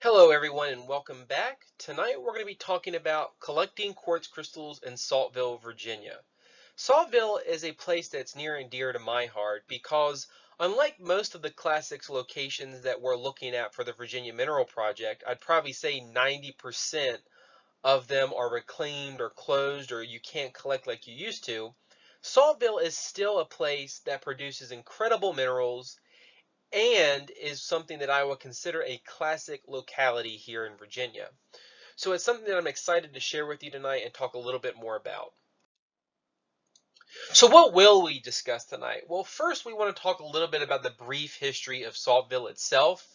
Hello everyone and welcome back. Tonight we're going to be talking about collecting quartz crystals in Saltville, Virginia. Saltville is a place that's near and dear to my heart because unlike most of the classics locations that we're looking at for the Virginia Mineral Project, I'd probably say 90% of them are reclaimed or closed or you can't collect like you used to. Saltville is still a place that produces incredible minerals and is something that I would consider a classic locality here in Virginia. So it's something that I'm excited to share with you tonight and talk a little bit more about. So what will we discuss tonight? Well, first we want to talk a little bit about the brief history of Saltville itself.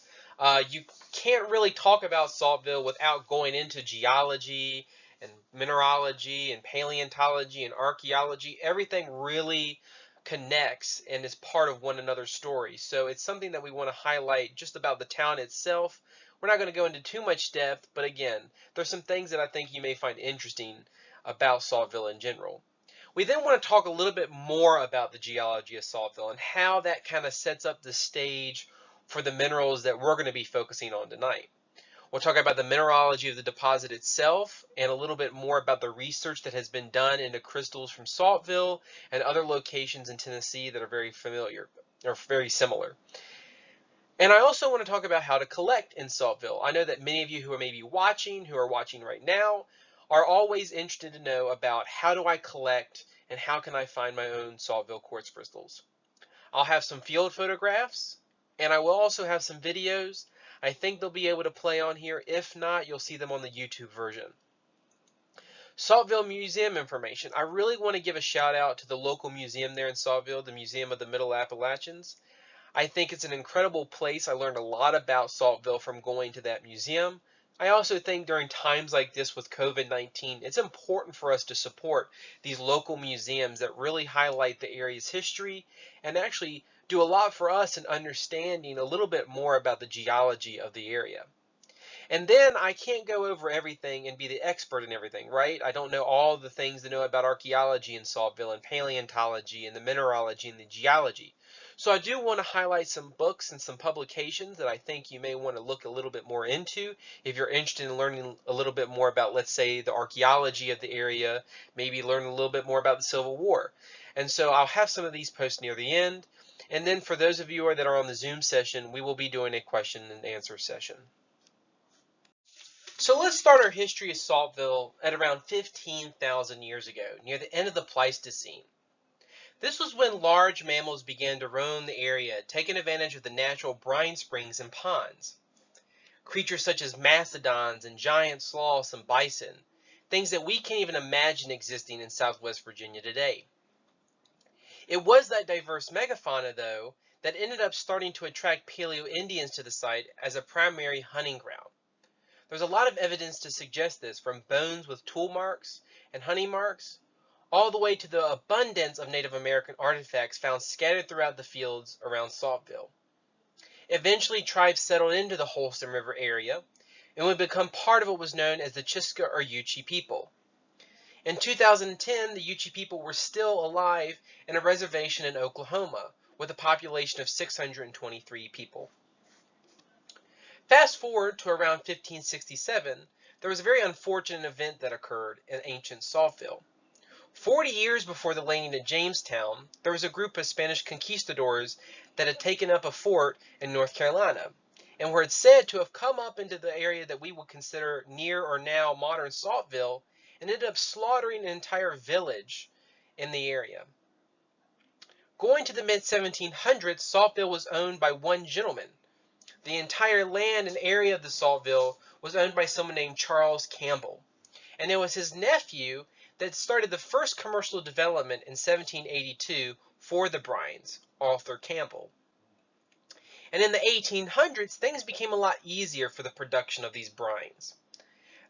You can't really talk about Saltville without going into geology and mineralogy and paleontology and archaeology. Everything really connects and is part of one another's story. So it's something that we want to highlight just about the town itself. We're not going to go into too much depth, but again, there's some things that I think you may find interesting about Saltville in general. We then want to talk a little bit more about the geology of Saltville and how that kind of sets up the stage for the minerals that we're going to be focusing on tonight. We'll talk about the mineralogy of the deposit itself and a little bit more about the research that has been done into crystals from Saltville and other locations in Tennessee that are very familiar or very similar. And I also want to talk about how to collect in Saltville. I know that many of you who are maybe watching, who are watching right now, are always interested to know about how do I collect and how can I find my own Saltville quartz crystals. I'll have some field photographs and I will also have some videos. I think they'll be able to play on here. If not, you'll see them on the YouTube version. Saltville Museum information. I really want to give a shout out to the local museum there in Saltville, the Museum of the Middle Appalachians. I think it's an incredible place. I learned a lot about Saltville from going to that museum. I also think during times like this with COVID-19, it's important for us to support these local museums that really highlight the area's history and actually do a lot for us in understanding a little bit more about the geology of the area. And then I can't go over everything and be the expert in everything, right? I don't know all the things to know about archaeology in Saltville and paleontology and the mineralogy and the geology. So I do want to highlight some books and some publications that I think you may want to look a little bit more into if you're interested in learning a little bit more about, let's say, the archaeology of the area, maybe learn a little bit more about the Civil War. And so I'll have some of these posts near the end. And then for those of you that are on the Zoom session, we will be doing a question and answer session. So let's start our history of Saltville at around 15,000 years ago, near the end of the Pleistocene. This was when large mammals began to roam the area, taking advantage of the natural brine springs and ponds. Creatures such as mastodons and giant sloths and bison, things that we can't even imagine existing in Southwest Virginia today. It was that diverse megafauna, though, that ended up starting to attract Paleo-Indians to the site as a primary hunting ground. There's a lot of evidence to suggest this, from bones with tool marks and hunting marks, all the way to the abundance of Native American artifacts found scattered throughout the fields around Saltville. Eventually, tribes settled into the Holston River area and would become part of what was known as the Chiska or Yuchi people. In 2010, the Yuchi people were still alive in a reservation in Oklahoma, with a population of 623 people. Fast forward to around 1567, there was a very unfortunate event that occurred in ancient Saltville. 40 years before the landing at Jamestown, there was a group of Spanish conquistadors that had taken up a fort in North Carolina, and were said to have come up into the area that we would consider near or now modern Saltville, and ended up slaughtering an entire village in the area. Going to the mid-1700s, Saltville was owned by one gentleman. The entire land and area of the Saltville was owned by someone named Charles Campbell, and it was his nephew that started the first commercial development in 1782 for the brines, Arthur Campbell. And in the 1800s, things became a lot easier for the production of these brines.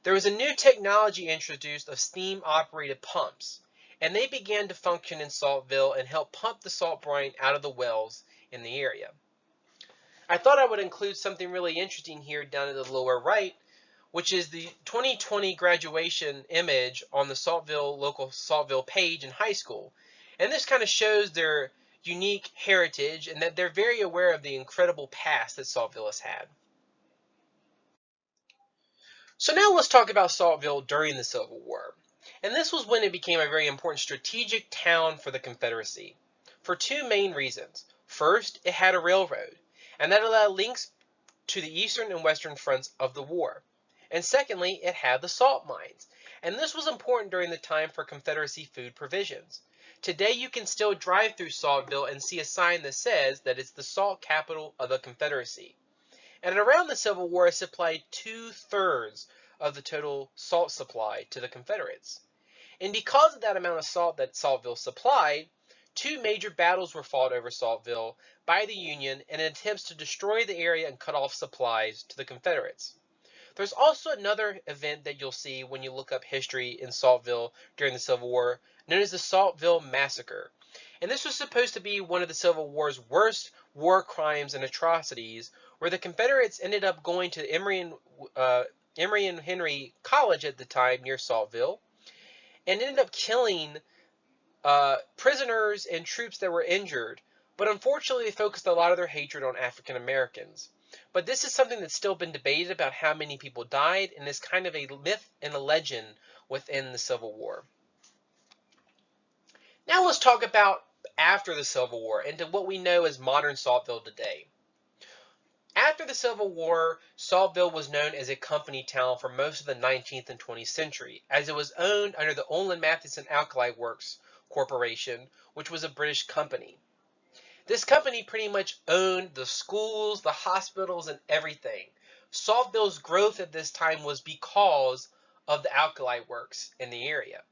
There was a new technology introduced of steam-operated pumps, and they began to function in Saltville and help pump the salt brine out of the wells in the area. I thought I would include something really interesting here down in the lower right, which is the 2020 graduation image on the Saltville local Saltville page in high school. And this kind of shows their unique heritage and that they're very aware of the incredible past that Saltville has had. So now let's talk about Saltville during the Civil War. And this was when it became a very important strategic town for the Confederacy, for two main reasons. First, it had a railroad, and that allowed links to the eastern and western fronts of the war. And secondly, it had the salt mines, and this was important during the time for Confederacy food provisions. Today you can still drive through Saltville and see a sign that says that it's the salt capital of the Confederacy. And around the Civil War, it supplied 2/3 of the total salt supply to the Confederates. And because of that amount of salt that Saltville supplied, two major battles were fought over Saltville by the Union in attempts to destroy the area and cut off supplies to the Confederates. There's also another event that you'll see when you look up history in Saltville during the Civil War, known as the Saltville Massacre. And this was supposed to be one of the Civil War's worst war crimes and atrocities, where the Confederates ended up going to Emory and Henry College at the time near Saltville, and ended up killing prisoners and troops that were injured. But unfortunately, they focused a lot of their hatred on African Americans. But this is something that's still been debated about how many people died, and is kind of a myth and a legend within the Civil War. Now let's talk about after the Civil War and to what we know as modern Saltville today. After the Civil War, Saltville was known as a company town for most of the 19th and 20th century, as it was owned under the Olin Matheson Alkali Works Corporation, which was a British company. This company pretty much owned the schools, the hospitals, and everything. Saltville's growth at this time was because of the alkali works in the area.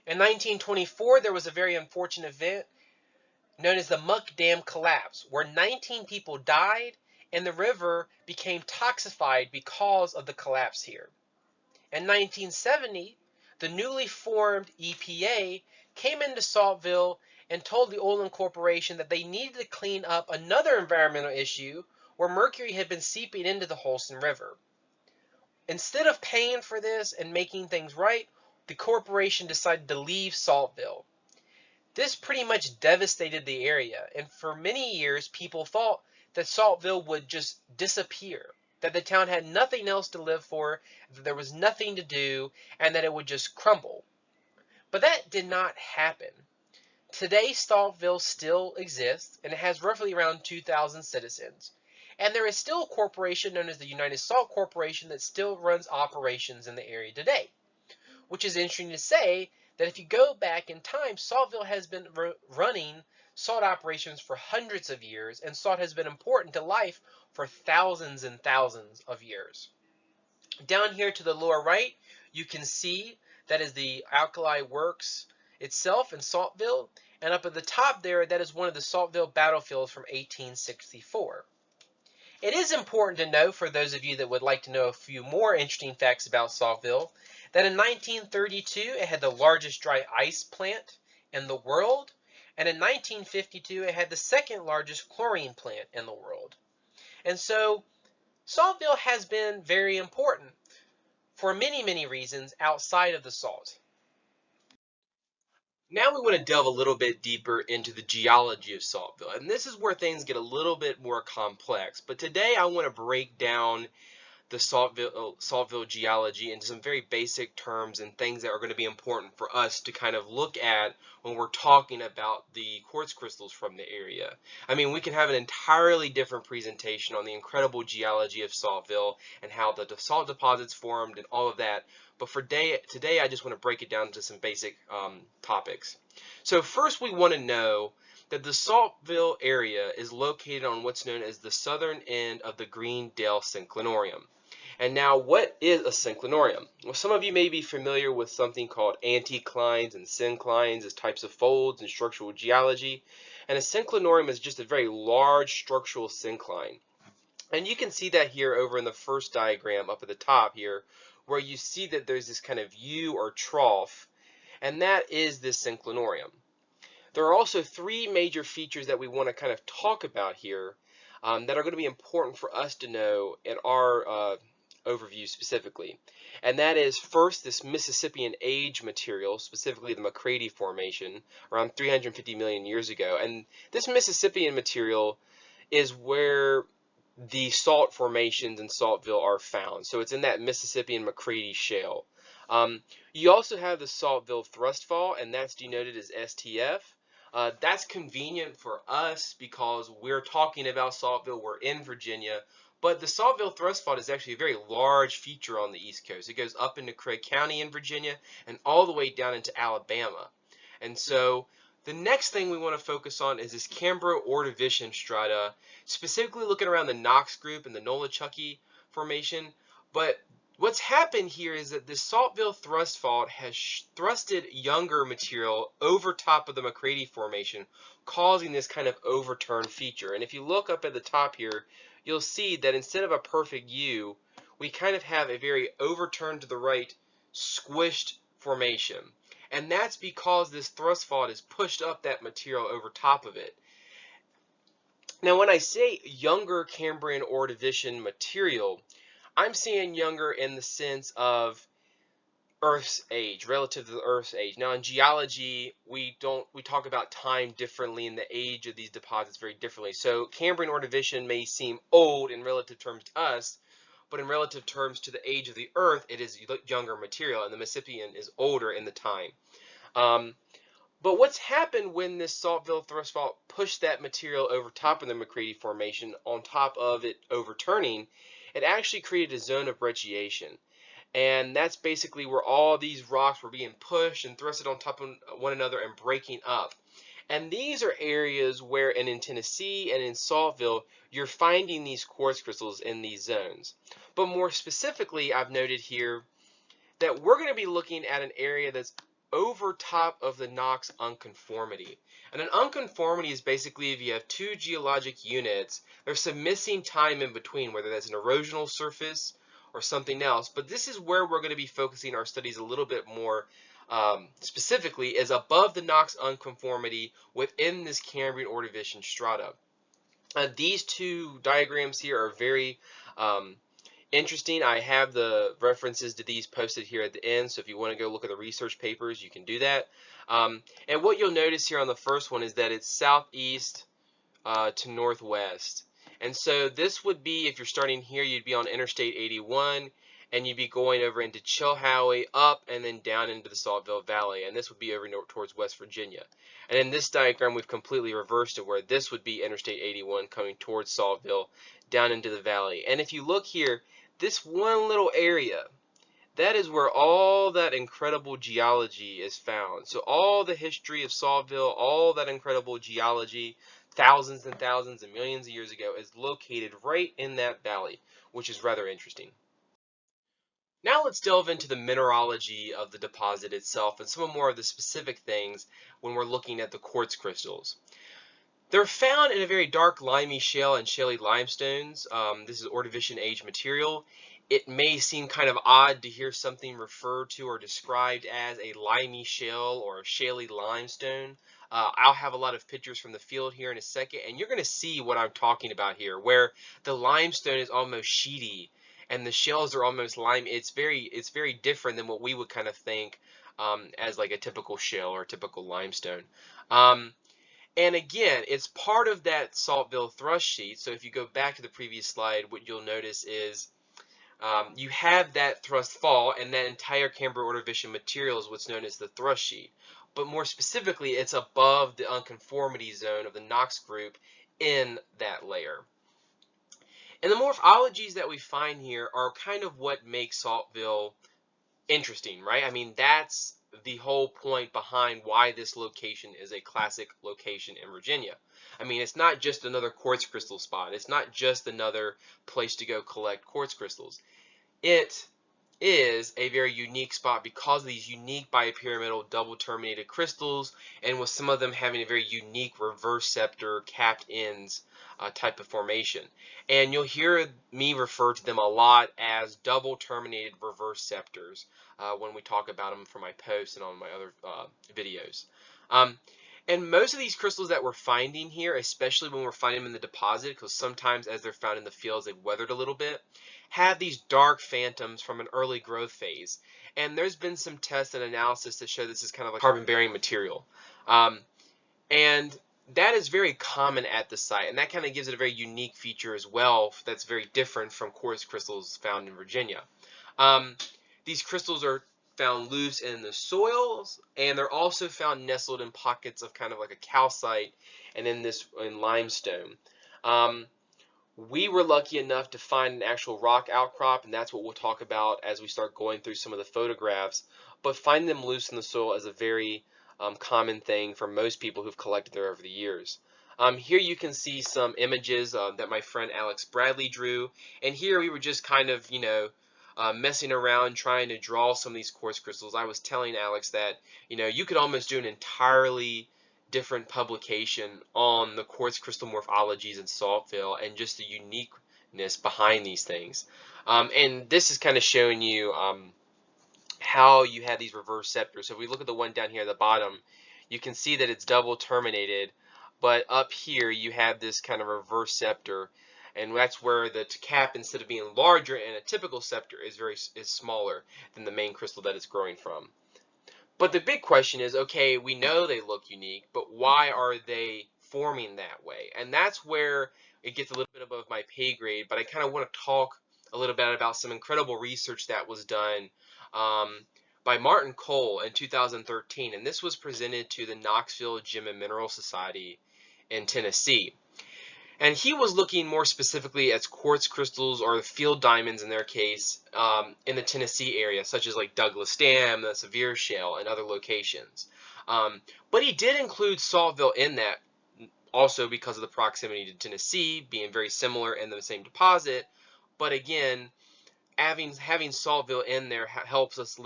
In 1924, there was a very unfortunate event known as the Muck Dam collapse, where 19 people died and the river became toxified because of the collapse here. In 1970, the newly formed EPA came into Saltville and told the Olin Corporation that they needed to clean up another environmental issue where mercury had been seeping into the Holston River. Instead of paying for this and making things right, the corporation decided to leave Saltville. This pretty much devastated the area, and for many years people thought that Saltville would just disappear, that the town had nothing else to live for, that there was nothing to do, and that it would just crumble. But that did not happen. Today, Saltville still exists, and it has roughly around 2,000 citizens. And there is still a corporation known as the United Salt Corporation that still runs operations in the area today. Which is interesting to say that if you go back in time, Saltville has been running salt operations for hundreds of years, and salt has been important to life for thousands and thousands of years. Down here to the lower right, you can see that is the alkali works itself in Saltville, and up at the top there, that is one of the Saltville battlefields from 1864. It is important to know, for those of you that would like to know a few more interesting facts about Saltville, that in 1932 it had the largest dry ice plant in the world, and in 1952 it had the second largest chlorine plant in the world. And so Saltville has been very important for many, many reasons outside of the salt. Now we want to delve a little bit deeper into the geology of Saltville, and this is where things get a little bit more complex. But today I want to break down the Saltville geology into some very basic terms and things that are going to be important for us to kind of look at when we're talking about the quartz crystals from the area. I mean, we can have an entirely different presentation on the incredible geology of Saltville and how the salt deposits formed and all of that. But for today, I just want to break it down into some basic topics. So first, we want to know that the Saltville area is located on what's known as the southern end of the Greendale synclinorium. And now, what is a synclinorium? Well, some of you may be familiar with something called anticlines and synclines as types of folds in structural geology. And a synclinorium is just a very large structural syncline. And you can see that here over in the first diagram up at the top here, where you see that there's this kind of U or trough, and that is this synclinorium. There are also three major features that we want to kind of talk about here that are going to be important for us to know in our overview specifically. And that is, first, this Mississippian age material, specifically the McCready Formation, around 350 million years ago. And this Mississippian material is where the salt formations in Saltville are found. So it's in that Mississippi and McCready Shale. You also have the Saltville thrust fault, and that's denoted as STF. That's convenient for us because we're talking about Saltville, we're in Virginia, but the Saltville thrust fault is actually a very large feature on the East Coast. It goes up into Craig County in Virginia and all the way down into Alabama. And so the next thing we want to focus on is this Cambro-Ordovician strata, specifically looking around the Knox group and the Nolichucky formation. But what's happened here is that this Saltville thrust fault has thrusted younger material over top of the McCready formation, causing this kind of overturned feature. And if you look up at the top here, you'll see that instead of a perfect U, we kind of have a very overturned to the right, squished formation. And that's because this thrust fault has pushed up that material over top of it. Now, when I say younger Cambrian Ordovician material, I'm saying younger in the sense of Earth's age, relative to the Earth's age. Now, in geology, we talk about time differently and the age of these deposits very differently. So Cambrian Ordovician may seem old in relative terms to us, but in relative terms to the age of the Earth, it is younger material, and the Mississippian is older in the time. But what's happened when this Saltville thrust fault pushed that material over top of the McCready Formation, on top of it overturning, it actually created a zone of brecciation. And that's basically where all these rocks were being pushed and thrusted on top of one another and breaking up. And these are areas where, and in Tennessee and in Saltville, you're finding these quartz crystals in these zones. But more specifically, I've noted here that we're going to be looking at an area that's over top of the Knox unconformity. And an unconformity is basically if you have two geologic units, there's some missing time in between, whether that's an erosional surface or something else. But this is where we're going to be focusing our studies a little bit more specifically, is above the Knox unconformity within this Cambrian Ordovician strata. These two diagrams here are very interesting. I have the references to these posted here at the end, so if you want to go look at the research papers, you can do that. And what you'll notice here on the first one is that it's southeast to northwest. And so this would be, if you're starting here, you'd be on Interstate 81, and you'd be going over into Chilhowie, up, and then down into the Saltville Valley. And this would be over towards West Virginia. And in this diagram, we've completely reversed it, where this would be Interstate 81 coming towards Saltville, down into the valley. And if you look here, this one little area, that is where all that incredible geology is found. So all the history of Saltville, all that incredible geology, thousands and thousands and millions of years ago, is located right in that valley, which is rather interesting. Now let's delve into the mineralogy of the deposit itself and some more of the specific things when we're looking at the quartz crystals. They're found in a very dark limey shale and shaly limestones. This is Ordovician age material. It may seem kind of odd to hear something referred to or described as a limey shale or a shaly limestone. I'll have a lot of pictures from the field here in a second, and you're going to see what I'm talking about here, where the limestone is almost sheety and the shales are almost lime. It's very different than what we would kind of think as like a typical shale or a typical limestone. And again, it's part of that Saltville thrust sheet. So if you go back to the previous slide, what you'll notice is you have that thrust fault, and that entire Cambro-Ordovician material is what's known as the thrust sheet. But more specifically, it's above the unconformity zone of the Knox group in that layer. And the morphologies that we find here are kind of what makes Saltville interesting, right? I mean, that's the whole point behind why this location is a classic location in Virginia. I mean, it's not just another quartz crystal spot. It's not just another place to go collect quartz crystals. It is a very unique spot because of these unique bipyramidal double terminated crystals, and with some of them having a very unique reverse scepter capped ends type of formation. And you'll hear me refer to them a lot as double terminated reverse scepters when we talk about them for my posts and on my other videos. And most of these crystals that we're finding here, especially when we're finding them in the deposit, because sometimes as they're found in the fields, they've weathered a little bit, have these dark phantoms from an early growth phase. And there's been some tests and analysis to show this is kind of like carbon-bearing material. And that is very common at the site, and that kind of gives it a very unique feature as well that's very different from quartz crystals found in Virginia. Um, these crystals are found loose in the soils, and they're also found nestled in pockets of kind of like a calcite and in limestone. Um, we were lucky enough to find an actual rock outcrop, and that's what we'll talk about as we start going through some of the photographs. But finding them loose in the soil is a very common thing for most people who've collected there over the years. Here you can see some images that my friend Alex Bradley drew, and here we were just kind of, messing around trying to draw some of these quartz crystals. I was telling Alex that, you could almost do an entirely different publication on the quartz crystal morphologies in Saltville and just the uniqueness behind these things. And this is kind of showing you how you have these reverse scepters. So if we look at the one down here at the bottom, you can see that it's double terminated, but up here you have this kind of reverse scepter, and that's where the cap, instead of being larger and a typical scepter, is smaller than the main crystal that it's growing from. But the big question is, okay, we know they look unique, but why are they forming that way? And that's where it gets a little bit above my pay grade, but I kind of want to talk a little bit about some incredible research that was done by Martin Cole in 2013, and this was presented to the Knoxville Gem and Mineral Society in Tennessee. And he was looking more specifically at quartz crystals, or field diamonds in their case, in the Tennessee area, such as like Douglas Dam, the Sevier Shale, and other locations. But he did include Saltville in that, also because of the proximity to Tennessee, being very similar in the same deposit. But again, having Saltville in there helps us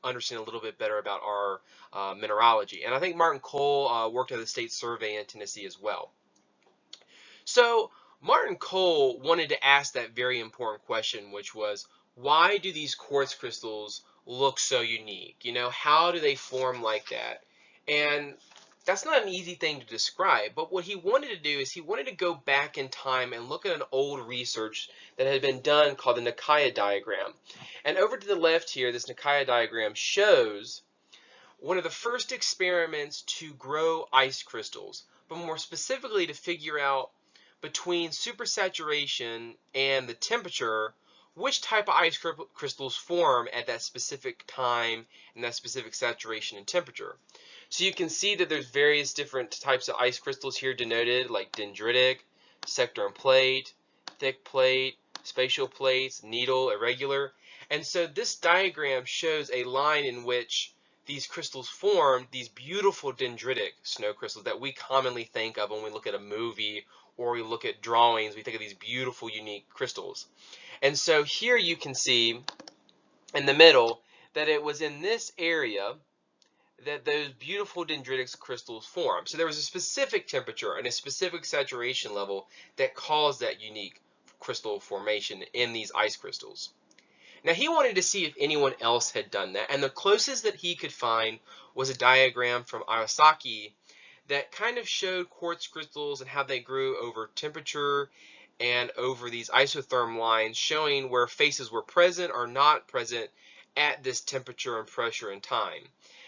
understand a little bit better about our mineralogy. And I think Martin Cole worked at the state survey in Tennessee as well. So Martin Cole wanted to ask that very important question, which was, why do these quartz crystals look so unique? How do they form like that? And that's not an easy thing to describe, but what he wanted to do is he wanted to go back in time and look at an old research that had been done called the Nicaea diagram. And over to the left here, this Nicaea diagram shows one of the first experiments to grow ice crystals, but more specifically to figure out between supersaturation and the temperature, which type of ice crystals form at that specific time and that specific saturation and temperature. So you can see that there's various different types of ice crystals here denoted, like dendritic, sector and plate, thick plate, spatial plates, needle, irregular. And so this diagram shows a line in which these crystals form, these beautiful dendritic snow crystals that we commonly think of when we look at a movie or we look at drawings. We think of these beautiful, unique crystals. And so here you can see in the middle that it was in this area that those beautiful dendritic crystals form. So there was a specific temperature and a specific saturation level that caused that unique crystal formation in these ice crystals. Now he wanted to see if anyone else had done that, and the closest that he could find was a diagram from Iwasaki that kind of showed quartz crystals and how they grew over temperature and over these isotherm lines, showing where faces were present or not present at this temperature and pressure and time.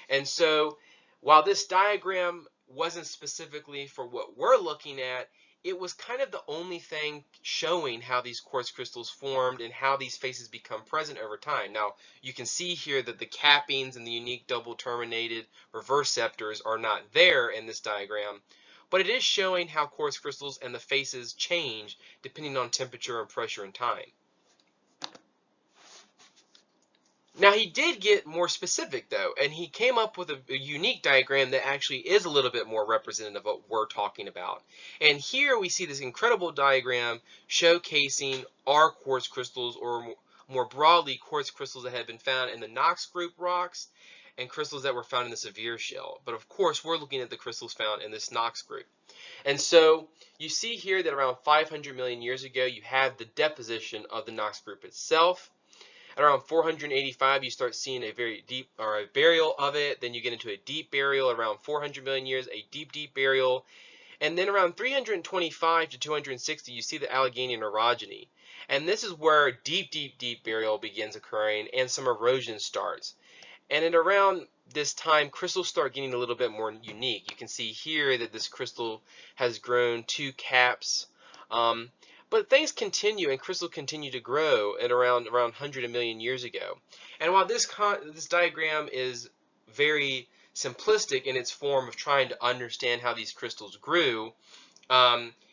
And so while this diagram wasn't specifically for what we're looking at, it was kind of the only thing showing how these quartz crystals formed and how these faces become present over time. Now, you can see here that the cappings and the unique double terminated reverse scepters are not there in this diagram, but it is showing how quartz crystals and the faces change depending on temperature and pressure and time. Now he did get more specific though, and he came up with a unique diagram that actually is a little bit more representative of what we're talking about. And here we see this incredible diagram showcasing our quartz crystals, or more broadly, quartz crystals that had been found in the Knox group rocks and crystals that were found in the Sevier Shale. But of course, we're looking at the crystals found in this Knox group. And so you see here that around 500 million years ago, you have the deposition of the Knox group itself. At around 485, you start seeing a very deep, or a burial of it. Then you get into a deep burial around 400 million years, a deep, deep burial. And then around 325 to 260, you see the Alleghenian orogeny. And this is where deep, deep, deep burial begins occurring and some erosion starts. And at around this time, crystals start getting a little bit more unique. You can see here that this crystal has grown 2 caps. Um, but things continue, and crystals continue to grow at around 100 million years ago. And while this diagram is very simplistic in its form of trying to understand how these crystals grew,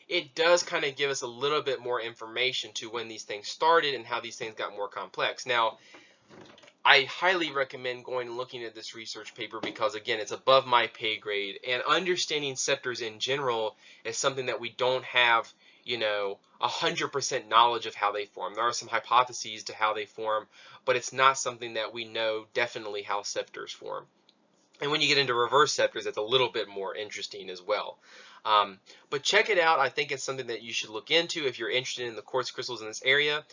it does kind of give us a little bit more information to when these things started and how these things got more complex. Now, I highly recommend going and looking at this research paper because, again, it's above my pay grade, and understanding scepters in general is something that we don't have, 100% knowledge of how they form. There are some hypotheses to how they form, but it's not something that we know definitely how scepters form. And when you get into reverse scepters, it's a little bit more interesting as well. But check it out. I think it's something that you should look into if you're interested in the quartz crystals in this area.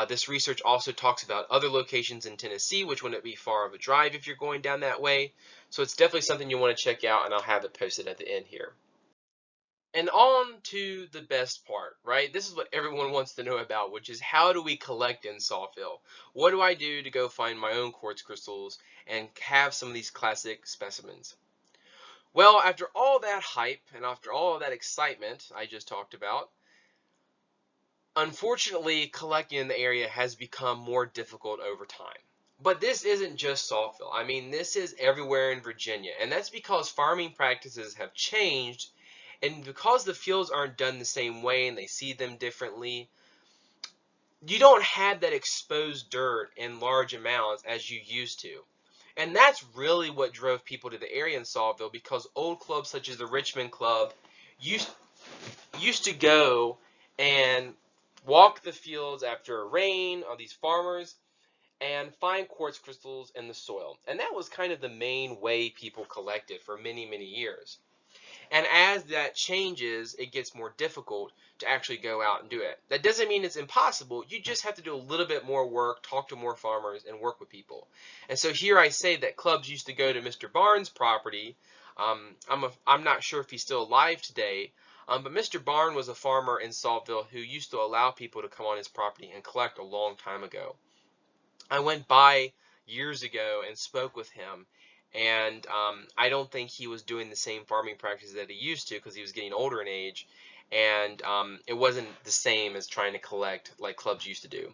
This research also talks about other locations in Tennessee, which wouldn't be far of a drive if you're going down that way. So it's definitely something you want to check out, and I'll have it posted at the end here. And on to the best part, right? This is what everyone wants to know about, which is how do we collect in Saltville? What do I do to go find my own quartz crystals and have some of these classic specimens? Well, after all that hype and after all of that excitement I just talked about, unfortunately, collecting in the area has become more difficult over time. But this isn't just Saltville. I mean, this is everywhere in Virginia, and that's because farming practices have changed, and because the fields aren't done the same way and they see them differently, you don't have that exposed dirt in large amounts as you used to. And that's really what drove people to the area in Saltville, because old clubs such as the Richmond Club used to go and walk the fields after a rain of these farmers and find quartz crystals in the soil. And that was kind of the main way people collected for many, many years. And as that changes, it gets more difficult to actually go out and do it. That doesn't mean it's impossible. You just have to do a little bit more work, talk to more farmers, and work with people. And so here I say that clubs used to go to Mr. Barnes' property. I'm not sure if he's still alive today, but Mr. Barnes was a farmer in Saltville who used to allow people to come on his property and collect a long time ago. I went by years ago and spoke with him, and I don't think he was doing the same farming practices that he used to because he was getting older in age, and it wasn't the same as trying to collect like clubs used to do.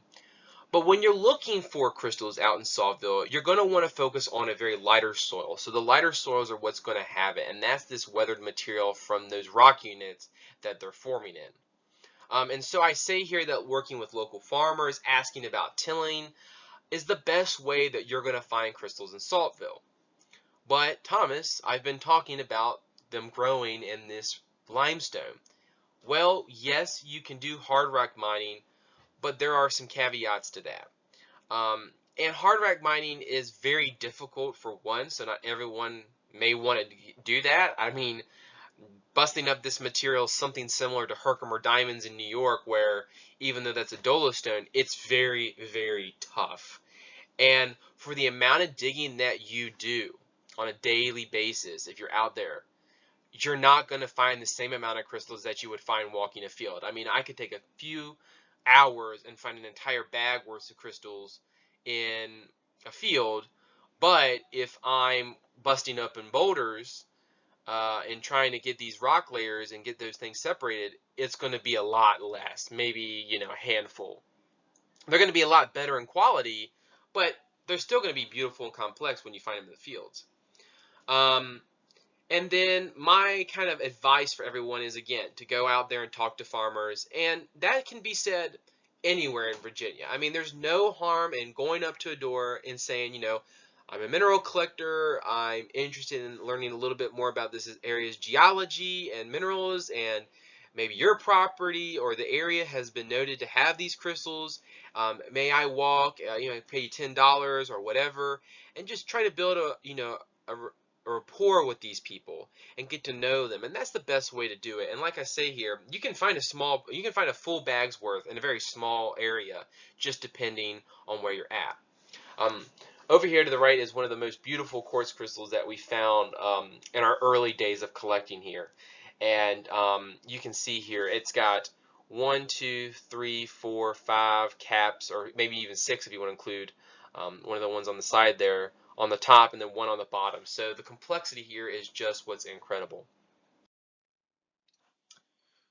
But when you're looking for crystals out in Saltville, you're going to want to focus on a very lighter soil. So the lighter soils are what's going to have it, and that's this weathered material from those rock units that they're forming in. And so I say here that working with local farmers, asking about tilling, is the best way that you're going to find crystals in Saltville. But Thomas, I've been talking about them growing in this limestone. Well, yes, you can do hard rock mining, but there are some caveats to that. And hard rock mining is very difficult for one, so not everyone may want to do that. I mean, busting up this material is something similar to Herkimer diamonds in New York, where even though that's a dolostone, it's very, very tough. And for the amount of digging that you do on a daily basis, if you're out there, you're not going to find the same amount of crystals that you would find walking a field. I mean, I could take a few hours and find an entire bag worth of crystals in a field, but if I'm busting up in boulders and trying to get these rock layers and get those things separated, it's going to be a lot less, maybe, a handful. They're going to be a lot better in quality, but they're still going to be beautiful and complex when you find them in the fields. And then my kind of advice for everyone is, again, to go out there and talk to farmers. And that can be said anywhere in Virginia. I mean, there's no harm in going up to a door and saying, I'm a mineral collector. I'm interested in learning a little bit more about this area's geology and minerals, and maybe your property or the area has been noted to have these crystals. May I walk, pay you $10 or whatever, and just try to build a rapport with these people and get to know them. And that's the best way to do it. And like I say here, you can find a full bag's worth in a very small area, just depending on where you're at. Over here to the right is one of the most beautiful quartz crystals that we found in our early days of collecting here. And you can see here it's got 1, 2, 3, 4, 5 caps, or maybe even 6 if you want to include one of the ones on the side there on the top and then one on the bottom. So the complexity here is just what's incredible.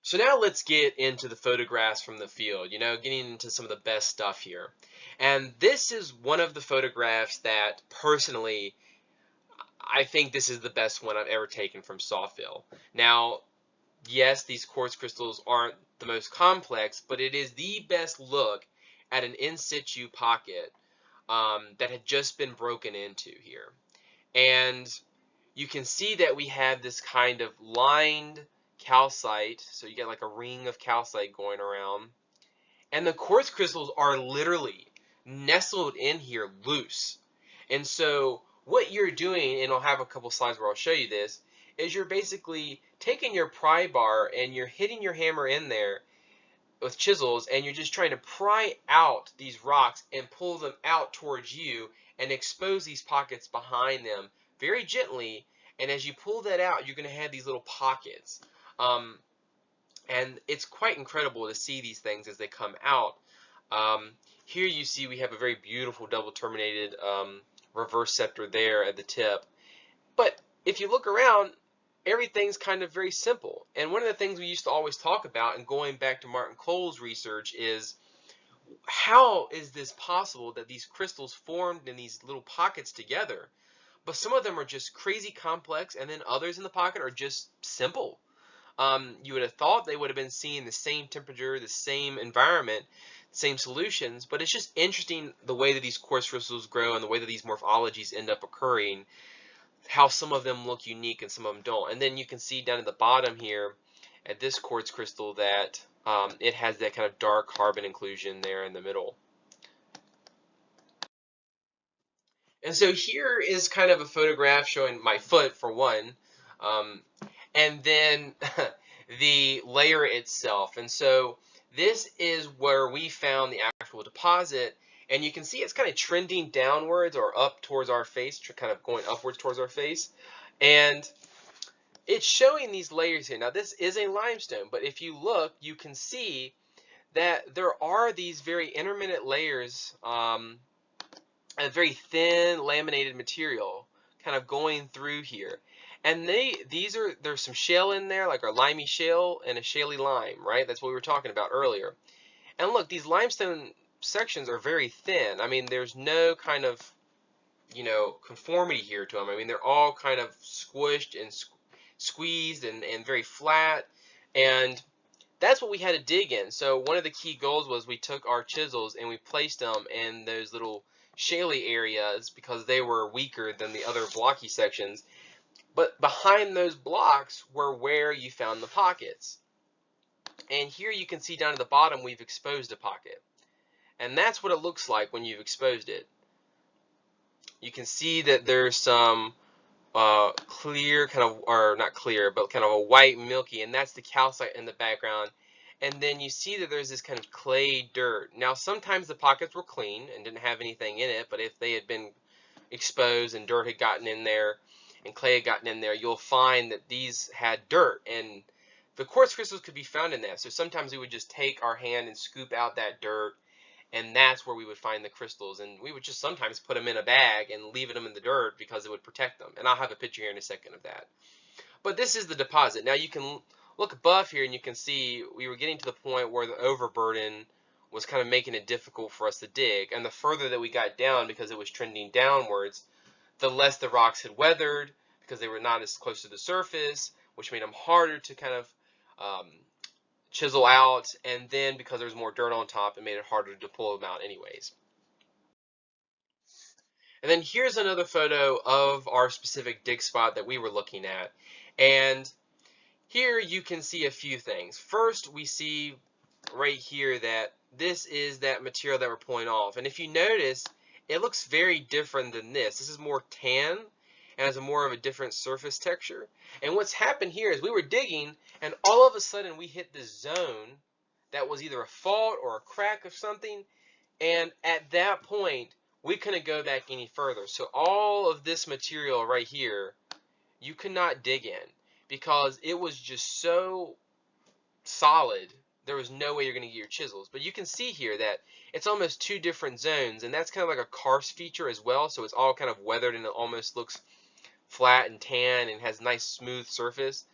So now let's get into the photographs from the field, getting into some of the best stuff here. And this is one of the photographs that personally, I think this is the best one I've ever taken from Saltville. Now, yes, these quartz crystals aren't the most complex, but it is the best look at an in-situ pocket that had just been broken into here. And you can see that we have this kind of lined calcite, so you get like a ring of calcite going around, and the quartz crystals are literally nestled in here loose. And so what you're doing, and I'll have a couple slides where I'll show you this, is you're basically taking your pry bar and you're hitting your hammer in there with chisels, and you're just trying to pry out these rocks and pull them out towards you and expose these pockets behind them very gently. And as you pull that out, you're going to have these little pockets. And it's quite incredible to see these things as they come out. Here you see we have a very beautiful double terminated reverse scepter there at the tip. But if you look around, everything's kind of very simple. And one of the things we used to always talk about, and going back to Martin Cole's research, is how is this possible that these crystals formed in these little pockets together? But some of them are just crazy complex, and then others in the pocket are just simple. You would have thought they would have been seeing the same temperature, the same environment, same solutions, but it's just interesting the way that these quartz crystals grow and the way that these morphologies end up occurring, how some of them look unique and some of them don't. And then you can see down at the bottom here at this quartz crystal that it has that kind of dark carbon inclusion there in the middle. And so here is kind of a photograph showing my foot for one, and then the layer itself. And so this is where we found the actual deposit, and you can see it's kind of trending downwards or up towards our face, kind of going upwards towards our face. And it's showing these layers here. Now this is a limestone, but if you look, you can see that there are these very intermittent layers, a very thin laminated material kind of going through here. And there's some shale in there, like our limey shale and a shaly lime, right? That's what we were talking about earlier. And look, these limestone sections are very thin. I mean, there's no kind of, conformity here to them. I mean, they're all kind of squished and squeezed and very flat. And that's what we had to dig in. So one of the key goals was we took our chisels and we placed them in those little shaly areas because they were weaker than the other blocky sections. But behind those blocks were where you found the pockets. And here you can see down at the bottom we've exposed a pocket. And that's what it looks like when you've exposed it. You can see that there's some clear kind of, or not clear, but kind of a white milky, and that's the calcite in the background. And then you see that there's this kind of clay dirt. Now sometimes the pockets were clean and didn't have anything in it, but if they had been exposed and dirt had gotten in there and clay had gotten in there, you'll find that these had dirt, and the quartz crystals could be found in that. So sometimes we would just take our hand and scoop out that dirt, and that's where we would find the crystals. And we would just sometimes put them in a bag and leave them in the dirt because it would protect them. And I'll have a picture here in a second of that. But this is the deposit. Now you can look above here and you can see we were getting to the point where the overburden was kind of making it difficult for us to dig. And the further that we got down, because it was trending downwards, the less the rocks had weathered because they were not as close to the surface, which made them harder to kind of chisel out, and then because there's more dirt on top, it made it harder to pull them out anyways. And then here's another photo of our specific dig spot that we were looking at. And here you can see a few things. First, we see right here that this is that material that we're pulling off. And if you notice, it looks very different than this. This is more tan and has a more of a different surface texture. And what's happened here is we were digging, and all of a sudden we hit this zone that was either a fault or a crack of something, and at that point we couldn't go back any further. So all of this material right here you could not dig in because it was just so solid there was no way you're going to get your chisels. But you can see here that it's almost two different zones, and that's kind of like a karst feature as well. So it's all kind of weathered and it almost looks flat and tan and has nice smooth surface.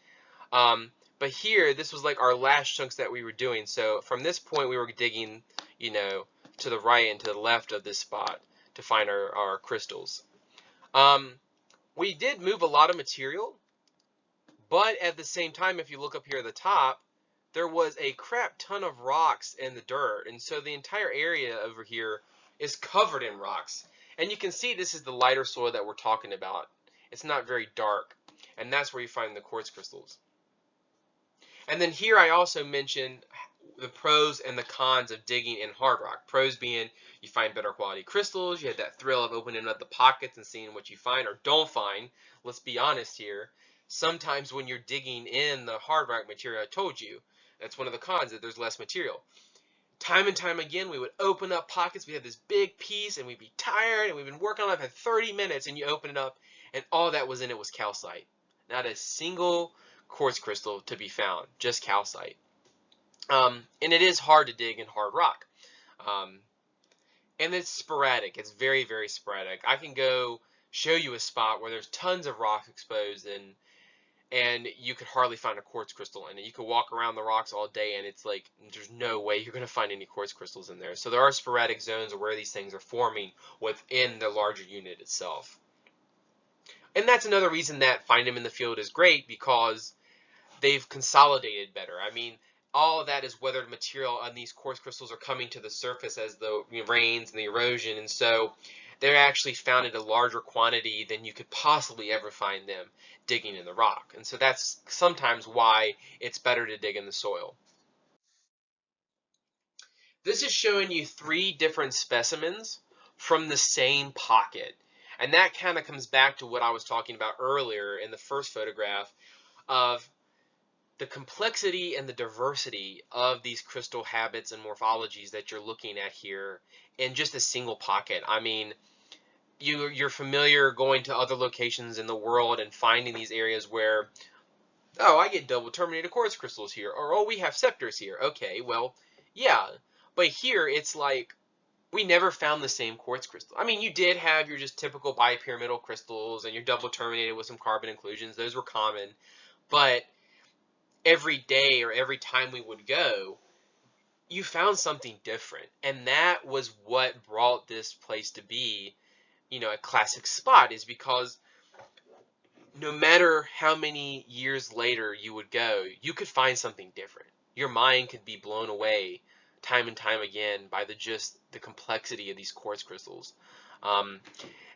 But here, this was like our last chunks that we were doing. So from this point, we were digging, you know, to the right and to the left of this spot to find our crystals. We did move a lot of material, but at the same time, if you look up here at the top, there was a crap ton of rocks in the dirt. And so the entire area over here is covered in rocks. And you can see this is the lighter soil that we're talking about. It's not very dark. And that's where you find the quartz crystals. And then here I also mentioned the pros and the cons of digging in hard rock. Pros being you find better quality crystals, you have that thrill of opening up the pockets and seeing what you find or don't find. Let's be honest here. Sometimes when you're digging in the hard rock material, I told you, that's one of the cons, that there's less material. Time and time again, we would open up pockets. We had this big piece and we'd be tired and we've been working on it for 30 minutes and you open it up and all that was in it was calcite. Not a single quartz crystal to be found, just calcite. And it is hard to dig in hard rock. And it's sporadic. It's very, very sporadic. I can go show you a spot where there's tons of rock exposed and you could hardly find a quartz crystal in it. You could walk around the rocks all day and it's like there's no way you're going to find any quartz crystals in there. So there are sporadic zones where these things are forming within the larger unit itself. And that's another reason that finding them in the field is great, because they've consolidated better. I mean, all of that is weathered material, and these quartz crystals are coming to the surface as the rains and the erosion, and so they're actually found in a larger quantity than you could possibly ever find them digging in the rock. And so that's sometimes why it's better to dig in the soil. This is showing you 3 different specimens from the same pocket. And that kind of comes back to what I was talking about earlier in the first photograph of the complexity and the diversity of these crystal habits and morphologies that you're looking at here in just a single pocket. I mean, you're familiar going to other locations in the world and finding these areas where, oh, I get double terminated quartz crystals here, or oh, we have scepters here. Okay, well, yeah, but here it's like we never found the same quartz crystal. I mean, you did have your just typical bipyramidal crystals and your double terminated with some carbon inclusions. Those were common, but every day or every time we would go, you found something different. And that was what brought this place to be, you know, a classic spot, is because no matter how many years later you would go, you could find something different. Your mind could be blown away time and time again by the complexity of these quartz crystals.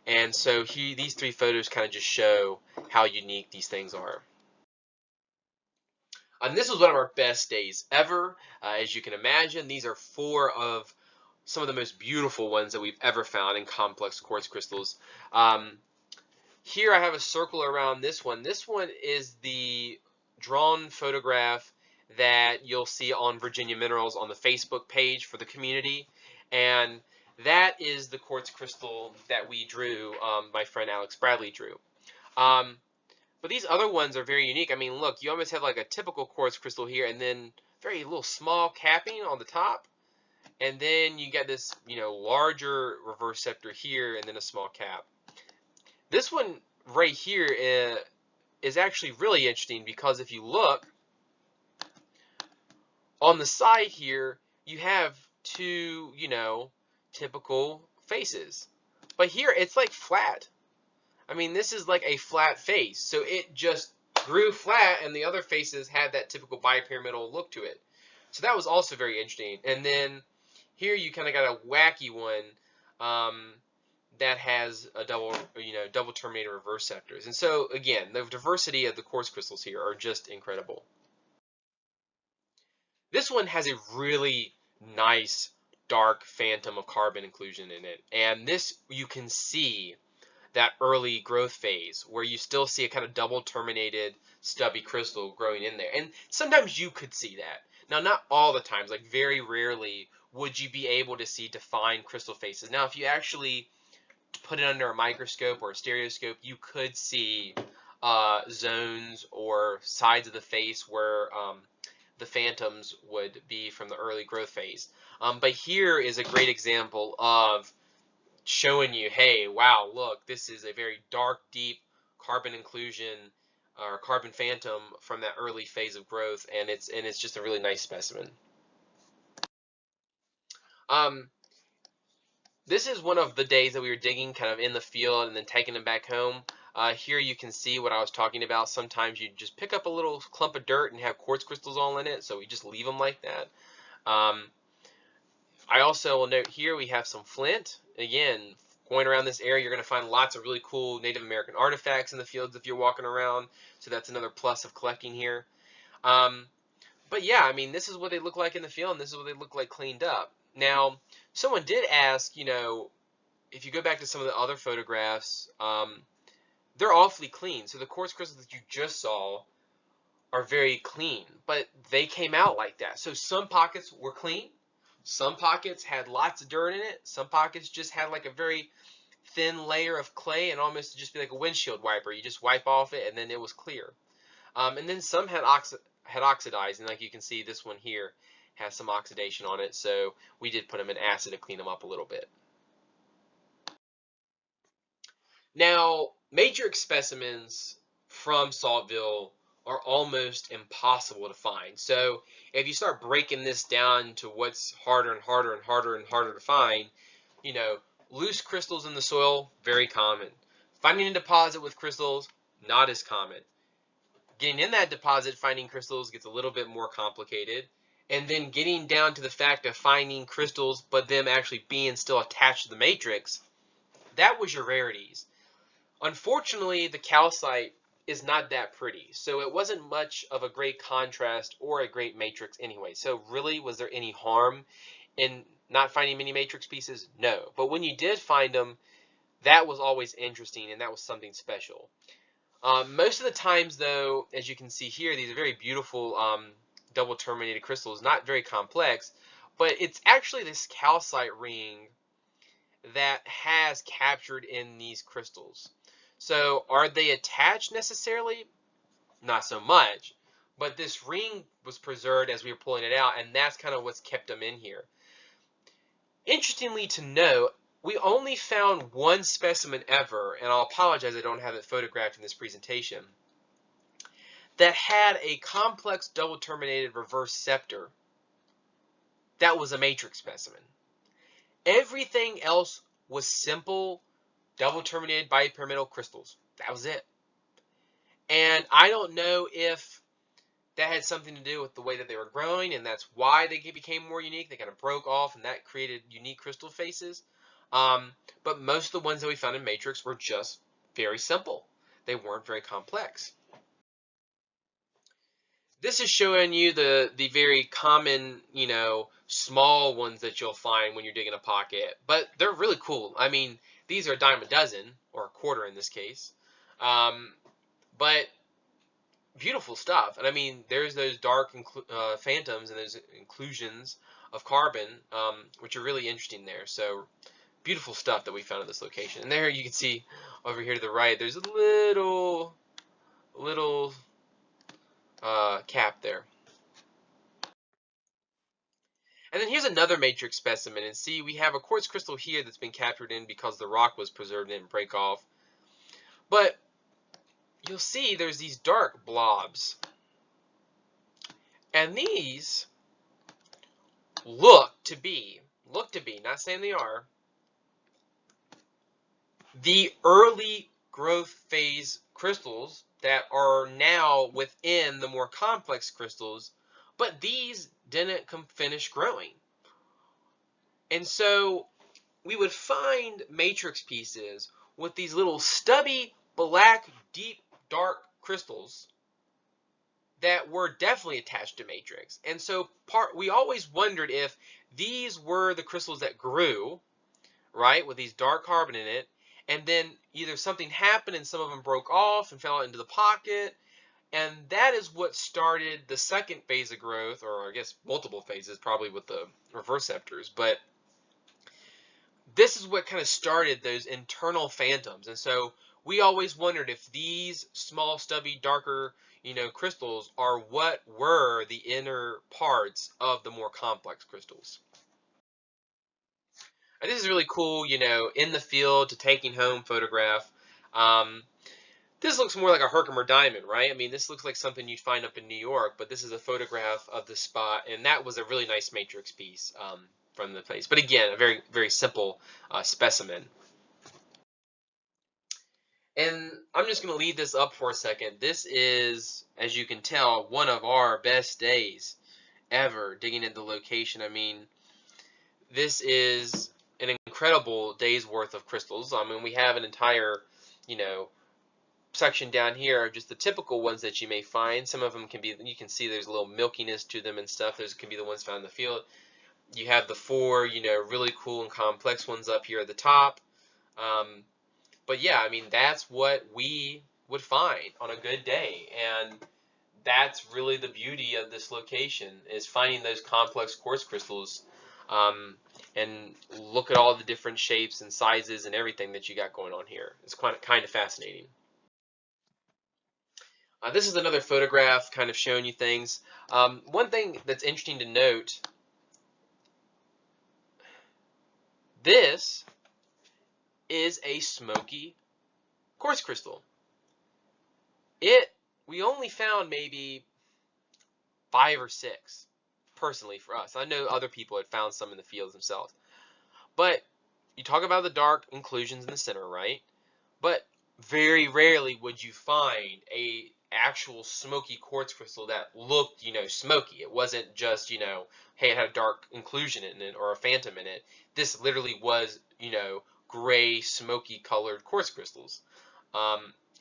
And so these 3 photos kind of just show how unique these things are. And this was one of our best days ever. As you can imagine, these are 4 of some of the most beautiful ones that we've ever found in complex quartz crystals. Here I have a circle around this one. This one is the drawn photograph that you'll see on Virginia Minerals on the Facebook page for the community. And that is the quartz crystal that we drew, my friend Alex Bradley drew. But these other ones are very unique. I mean, look, you almost have like a typical quartz crystal here, and then very little small capping on the top. And then you get this, you know, larger reverse scepter here, and then a small cap. This one right here is actually really interesting, because if you look on the side here, you have 2, you know, typical faces. But here it's like flat. I mean, this is like a flat face. So it just grew flat, and the other faces had that typical bipyramidal look to it. So that was also very interesting. And then here you kind of got a wacky one that has a double terminated reverse scepters. And so again, the diversity of the quartz crystals here are just incredible. This one has a really nice dark phantom of carbon inclusion in it. And this, you can see that early growth phase where you still see a kind of double terminated stubby crystal growing in there. And sometimes you could see that. Now, not all the times, like very rarely would you be able to see defined crystal faces. Now, if you actually put it under a microscope or a stereoscope, you could see zones or sides of the face where the phantoms would be from the early growth phase. But here is a great example of showing you, hey, wow, look, this is a very dark, deep carbon inclusion or carbon phantom from that early phase of growth, and it's just a really nice specimen. This is one of the days that we were digging kind of in the field and then taking them back home. Here you can see what I was talking about. Sometimes you just pick up a little clump of dirt and have quartz crystals all in it, so we just leave them like that. I also will note here we have some flint. Again, going around this area, you're going to find lots of really cool Native American artifacts in the fields if you're walking around, so that's another plus of collecting here. But yeah, I mean, this is what they look like in the field, and this is what they look like cleaned up. Now, someone did ask, you know, if you go back to some of the other photographs, they're awfully clean. So the quartz crystals that you just saw are very clean, but they came out like that. So some pockets were clean, some pockets had lots of dirt in it, some pockets just had like a very thin layer of clay and almost just be like a windshield wiper. You just wipe off it and then it was clear. And then some had oxidized, and like you can see, this one here has some oxidation on it, so we did put them in acid to clean them up a little bit. Now, matrix specimens from Saltville are almost impossible to find. So if you start breaking this down to what's harder and harder and harder and harder to find, you know, loose crystals in the soil, very common. Finding a deposit with crystals, not as common. Getting in that deposit, finding crystals gets a little bit more complicated. And then getting down to the fact of finding crystals, but them actually being still attached to the matrix, that was your rarities. Unfortunately, the calcite is not that pretty, so it wasn't much of a great contrast or a great matrix anyway. So really, was there any harm in not finding many matrix pieces? No. But when you did find them, that was always interesting, and that was something special. Most of the times, though, as you can see here, these are very beautiful double terminated crystals, not very complex, but it's actually this calcite ring that has captured in these crystals. So are they attached necessarily? Not so much, but this ring was preserved as we were pulling it out, and that's kind of what's kept them in here. Interestingly to note, we only found one specimen ever, and I'll apologize I don't have it photographed in this presentation, that had a complex double terminated reverse scepter that was a matrix specimen. Everything else was simple double terminated bipyramidal crystals. That was it. And I don't know if that had something to do with the way that they were growing, and that's why they became more unique. They kind of broke off, and that created unique crystal faces. But most of the ones that we found in matrix were just very simple. They weren't very complex. This is showing you the very common, you know, small ones that you'll find when you're digging a pocket, but they're really cool. I mean, these are a dime a dozen, or a quarter in this case, but beautiful stuff. And I mean, there's those dark phantoms and those inclusions of carbon, which are really interesting there. So beautiful stuff that we found at this location. And there you can see over here to the right, there's a little cap there. And then here's another matrix specimen, and see, we have a quartz crystal here that's been captured in because the rock was preserved and didn't break off. But you'll see there's these dark blobs. And these look to be, not saying they are, the early growth phase crystals that are now within the more complex crystals, but these didn't finish growing. And so we would find matrix pieces with these little stubby, black, deep, dark crystals that were definitely attached to matrix. And so we always wondered if these were the crystals that grew, right, with these dark carbon in it, and then either something happened and some of them broke off and fell out into the pocket, and that is what started the second phase of growth, or I guess multiple phases, probably with the reverse scepters. But this is what kind of started those internal phantoms. And so we always wondered if these small, stubby, darker, crystals are what were the inner parts of the more complex crystals. And this is really cool, in the field to taking home photograph. Um, this looks more like a Herkimer diamond, right? I mean, this looks like something you'd find up in New York, but this is a photograph of the spot, and that was a really nice matrix piece from the place. But again, a very, very simple specimen. And I'm just going to leave this up for a second. This is, as you can tell, one of our best days ever digging into the location. I mean, this is an incredible day's worth of crystals. I mean, we have an entire, section down here of just the typical ones that you may find. Some of them can be, you can see there's a little milkiness to them and stuff. Those can be the ones found in the field. You have the four, really cool and complex ones up here at the top. But yeah, I mean, that's what we would find on a good day. And that's really the beauty of this location, is finding those complex quartz crystals. And look at all the different shapes and sizes and everything that you got going on here. It's kind of fascinating. This is another photograph kind of showing you things. One thing that's interesting to note, this is a smoky quartz crystal. We only found maybe 5 or 6, personally for us. I know other people had found some in the fields themselves. But you talk about the dark inclusions in the center, right? But very rarely would you find a actual smoky quartz crystal that looked, smoky. It wasn't just, hey, it had a dark inclusion in it or a phantom in it. This literally was, gray, smoky colored quartz crystals.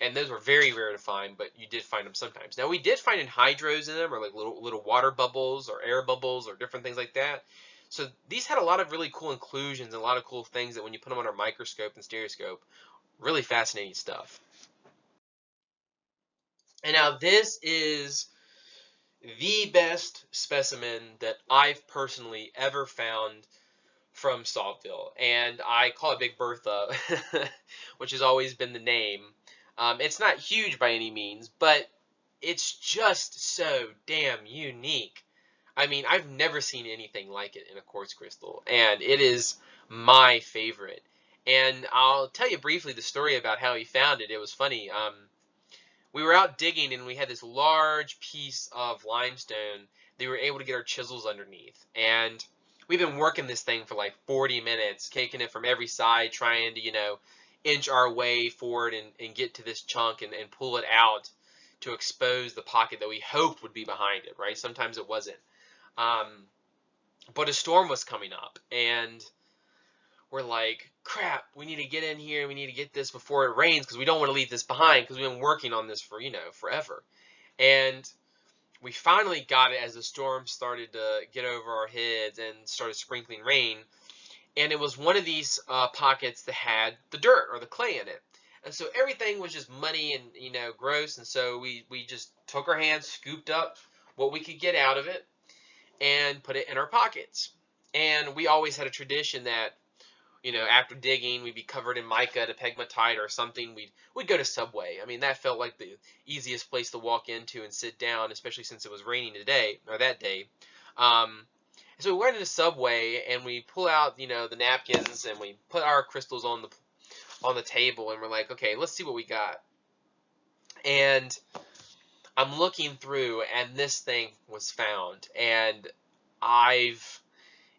And those were very rare to find, but you did find them sometimes. Now, we did find anhydros in them, or like little water bubbles or air bubbles or different things like that. So these had a lot of really cool inclusions and a lot of cool things that when you put them under a microscope and stereoscope, really fascinating stuff. And now this is the best specimen that I've personally ever found from Saltville, and I call it Big Bertha, which has always been the name. It's not huge by any means, but it's just so damn unique. I mean, I've never seen anything like it in a quartz crystal, and it is my favorite. And I'll tell you briefly the story about how he found it. It was funny. We were out digging, and we had this large piece of limestone that we were able to get our chisels underneath. And we've been working this thing for like 40 minutes, caking it from every side, trying to, inch our way forward and get to this chunk and pull it out to expose the pocket that we hoped would be behind it, right? Sometimes it wasn't. But a storm was coming up, and we're like, crap, we need to get in here. We need to get this before it rains because we don't want to leave this behind because we've been working on this for, forever. And we finally got it as the storm started to get over our heads and started sprinkling rain. And it was one of these pockets that had the dirt or the clay in it. And so everything was just muddy and, gross. And so we just took our hands, scooped up what we could get out of it, and put it in our pockets. And we always had a tradition that, after digging, we'd be covered in mica to pegmatite or something. We'd go to Subway. I mean, that felt like the easiest place to walk into and sit down, especially since it was raining today, or that day. So we went into Subway, and we pull out, the napkins, and we put our crystals on the table, and we're like, okay, let's see what we got. And I'm looking through, and this thing was found, and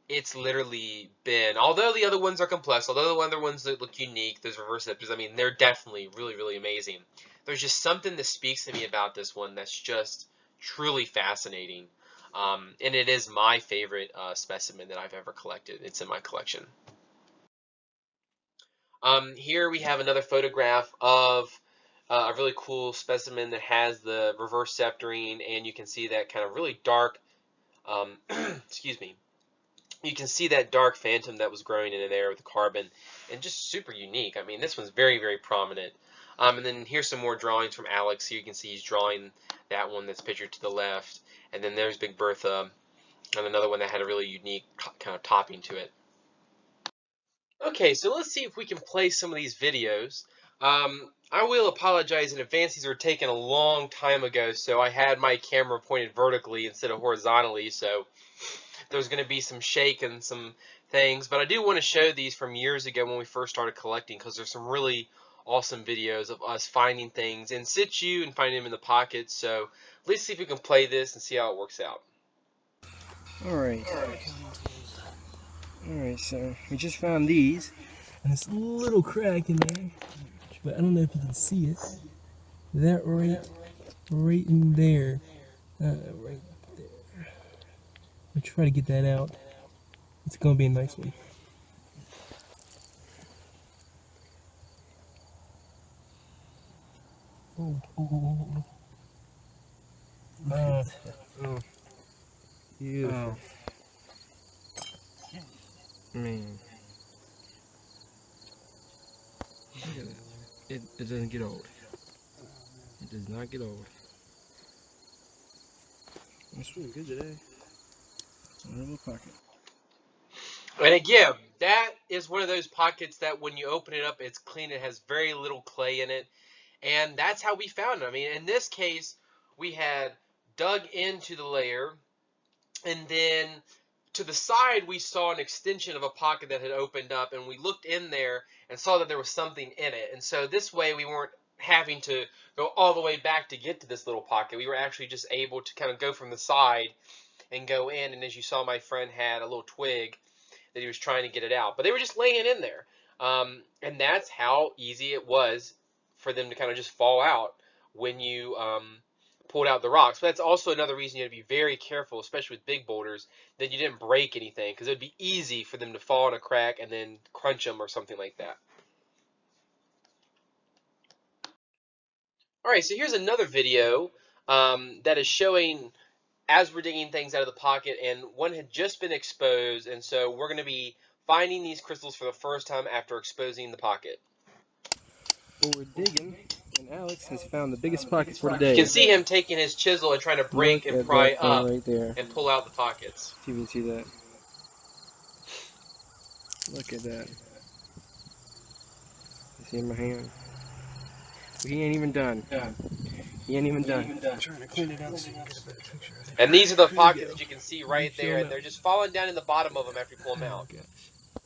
it's literally been, although the other ones are complex, although the other ones that look unique, those reverse scepters, I mean, they're definitely really, really amazing. There's just something that speaks to me about this one that's just truly fascinating. And it is my favorite specimen that I've ever collected. It's in my collection. Here we have another photograph of a really cool specimen that has the reverse sceptering, and you can see that kind of really dark, excuse me, you can see that dark phantom that was growing in there with the carbon, and just super unique. I mean, this one's very, very prominent. And then here's some more drawings from Alex. Here you can see he's drawing that one that's pictured to the left. And then there's Big Bertha, and another one that had a really unique kind of topping to it. Okay, so let's see if we can play some of these videos. I will apologize in advance. These were taken a long time ago, so I had my camera pointed vertically instead of horizontally, so there's going to be some shake and some things. But I do want to show these from years ago when we first started collecting, because there's some really awesome videos of us finding things in situ and finding them in the pockets. So let's see if we can play this and see how it works out. Alright, so we just found these, and this little crack in there, but I don't know if you can see it. That right in there, right there. I'll try to get that out. It's gonna be a nice one. Oh. Beautiful. Man. It doesn't get old. It does not get old. It's really good today. A little pocket. And again, that is one of those pockets that when you open it up, it's clean. It has very little clay in it. And that's how we found it. I mean, in this case, we had dug into the layer, and then to the side, we saw an extension of a pocket that had opened up, and we looked in there and saw that there was something in it. And so this way, we weren't having to go all the way back to get to this little pocket. We were actually just able to kind of go from the side and go in. And as you saw, my friend had a little twig that he was trying to get it out, but they were just laying in there. And that's how easy it was for them to kind of just fall out when you pulled out the rocks. But that's also another reason you have to be very careful, especially with big boulders, that you didn't break anything, because it would be easy for them to fall in a crack and then crunch them or something like that. All right, so here's another video that is showing as we're digging things out of the pocket, and one had just been exposed, and so we're going to be finding these crystals for the first time after exposing the pocket. Well, we're digging, and Alex has found the biggest pocket for today. You can see him taking his chisel and trying to break and pry up right there. and pull out the pockets. See if you can see that. Look at that. You see in my hand? He ain't even done. Yeah. He ain't even done. I'm trying to clean it out so you can get a better picture of it. And these are the pockets that you can see right there, and they're just falling down in the bottom of them after you pull them out. Oh, gosh.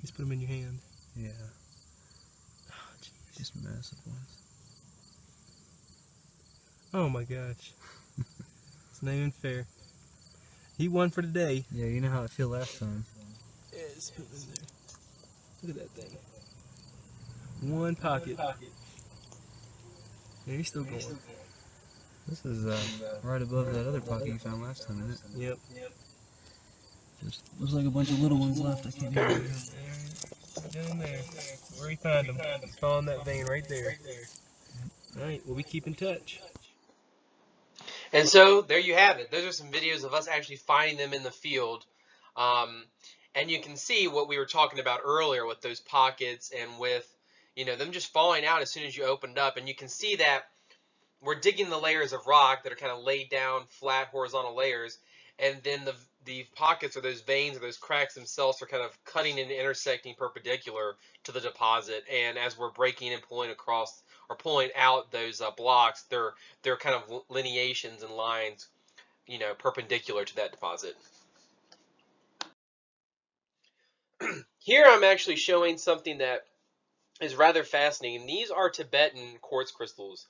Just put them in your hand. Yeah. Oh, just massive ones. Oh my gosh. It's not even fair. He won for today. Yeah, you know how I feel last time. Yeah, just put it in there. Look at that thing. One pocket. Yeah, he's still going. This is right above that other pocket you found last time, isn't it? Yep. Just looks like a bunch of little ones left. I can't hear it. Down there. Where he found them. He's following that vein right there. Alright, well, we keep in touch. And so there you have it. Those are some videos of us actually finding them in the field. And you can see what we were talking about earlier with those pockets and with, you know, them just falling out as soon as you opened up. And you can see that we're digging the layers of rock that are kind of laid down, flat, horizontal layers. And then the pockets or those veins or those cracks themselves are kind of cutting and intersecting perpendicular to the deposit. And as we're breaking and pulling across or pulling out those blocks, they're kind of lineations and lines, you know, perpendicular to that deposit. Here I'm actually showing something that is rather fascinating. These are Tibetan quartz crystals.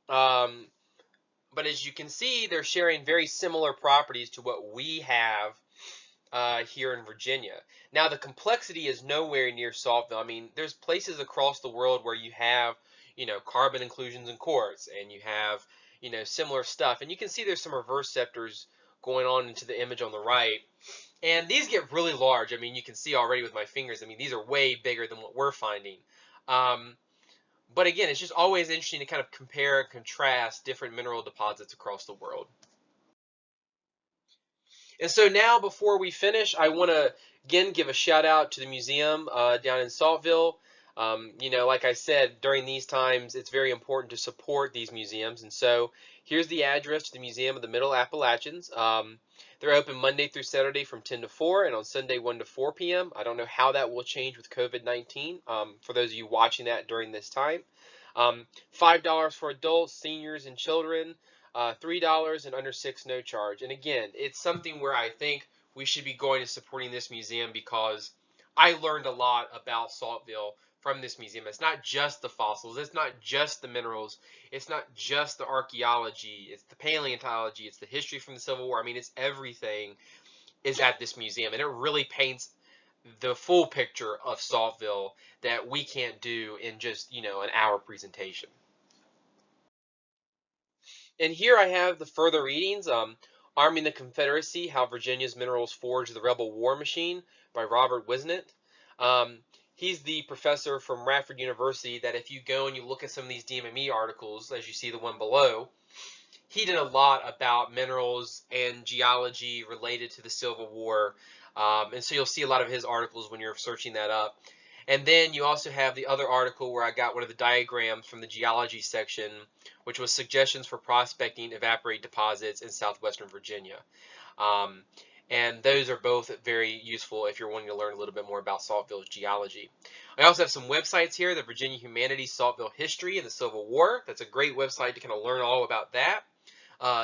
But as you can see, they're sharing very similar properties to what we have here in Virginia. Now, the complexity is nowhere near Saltville. I mean, there's places across the world where you have, you know, carbon inclusions in quartz, and you have, you know, similar stuff. And you can see there's some reverse scepters going on into the image on the right. And these get really large. I mean, you can see already with my fingers. I mean, these are way bigger than what we're finding. But again, it's just always interesting to kind of compare and contrast different mineral deposits across the world. And so now, before we finish, I want to again give a shout out to the museum down in Saltville. You know, like I said, during these times, it's very important to support these museums. And so here's the address to the Museum of the Middle Appalachians. They're open Monday through Saturday from 10 to 4 and on Sunday 1 to 4 p.m. I don't know how that will change with COVID-19 for those of you watching that during this time. $5 for adults, seniors, and children. $3 and under 6, no charge. And again, it's something where I think we should be going and supporting this museum because I learned a lot about Saltville from this museum. It's not just the fossils, it's not just the minerals, it's not just the archaeology, it's the paleontology, it's the history from the Civil War. I mean, it's everything is at this museum, and it really paints the full picture of Saltville that we can't do in just, you know, an hour presentation. And here I have the further readings. Arming the Confederacy, How Virginia's Minerals Forged the Rebel War Machine by Robert Wisnett. He's the professor from Radford University that if you go and you look at some of these DMME articles, as you see the one below, he did a lot about minerals and geology related to the Civil War. And so you'll see a lot of his articles when you're searching that up. And then you also have the other article where I got one of the diagrams from the geology section, which was suggestions for prospecting evaporite deposits in southwestern Virginia. And those are both very useful if you're wanting to learn a little bit more about Saltville's geology. I also have some websites here, the Virginia Humanities Saltville History and the Civil War. That's a great website to kind of learn all about that.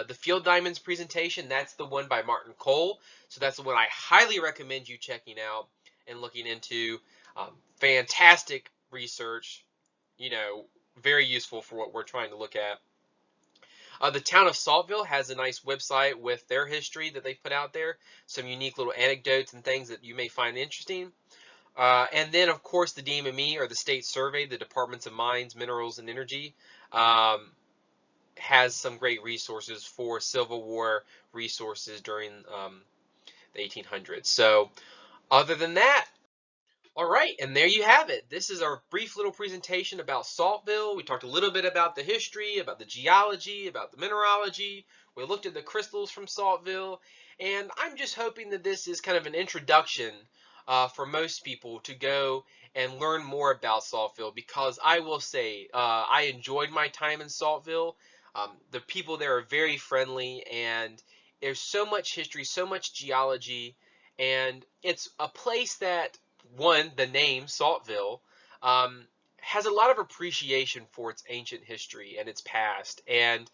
The Field Diamonds presentation, that's the one by Martin Cole. So that's the one I highly recommend you checking out and looking into. Fantastic research, you know, very useful for what we're trying to look at. The town of Saltville has a nice website with their history that they put out there, some unique little anecdotes and things that you may find interesting. And then, of course, the DMME, or the State Survey, the Departments of Mines, Minerals, and Energy, has some great resources for Civil War resources during the 1800s. So, other than that, all right, and there you have it. This is our brief little presentation about Saltville. We talked a little bit about the history, about the geology, about the mineralogy. We looked at the crystals from Saltville, and I'm just hoping that this is kind of an introduction for most people to go and learn more about Saltville, because I will say I enjoyed my time in Saltville. The people there are very friendly, and there's so much history, so much geology, and it's a place that, one, the name Saltville has a lot of appreciation for its ancient history and its past. And,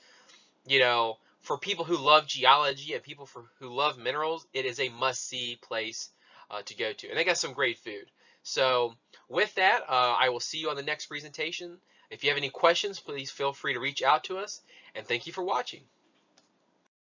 you know, for people who love geology and people who love minerals, it is a must-see place to go to. And they got some great food. So with that, I will see you on the next presentation. If you have any questions, please feel free to reach out to us. And thank you for watching.